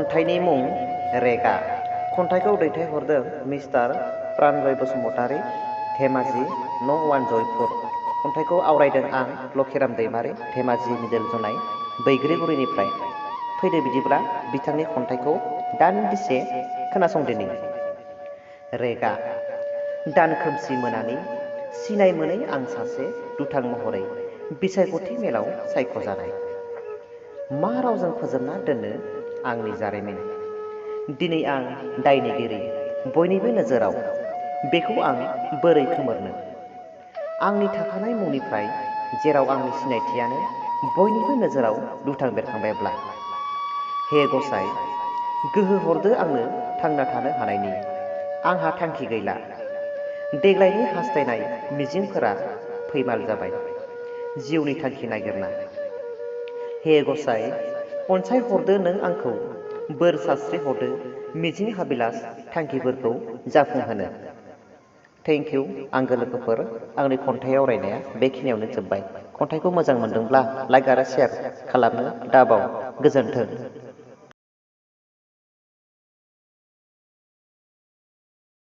खन्थाइनि मुं रेगा। खन्थाइखौ दैथायहरदों मिस्टार प्राणजय बसुमतारी, धेमाजि न' 1 जयपुर। खन्थाइखौ आवरायदों आं लखिराम दैमारि, धेमाजि मिडल जनाय बैग्रिगुरिनिफ्राय। फैदो बिदिब्ला बिथांनि खन्थाइखौ दान्दिसे खोनासंदिनि। रेगा। दान खोमसि मोनानि सिनाय मोनै आं सासे दुथां महरै बिसायख'थि मेलाव सायख'जानाय। मा रावजों फोजोबना दोननो आंनि जारिमिन? दिनै आं दायनिगिरि बयनिबो नोजोराव, बेखौ आं बोरै खोमोरनो? आंनि थाखानाय मुंनिफ्राय जेराव आंनि सिनायथियानो बयनिबो नोजोराव दुथां बेरखांबायब्ला। हे गसाइ, गोहो हरदो आंनो थांना थानो हानायनि। आंहा थांखि गैला। देग्लायनि हास्थायनाय मिजिंफोरा फैमाल जाबाय जिउनि थांखि नागिरना। हे गसाइ, अनसाय हरदो नों आंखौ, बोर सास्रि हरदो मिजिं हाबिलास थांखिफोरखौ जाफुंहोनो। थेंक इउ आंगो लोगोफोर, आंनि खन्थाइ आवरायनाया बेखिनियावनो जोब्बाय। खन्थाइखौ मोजां मोनदोंब्ला लाइक आरो शेयार खालामनो दाबाव। गोजोन्थों।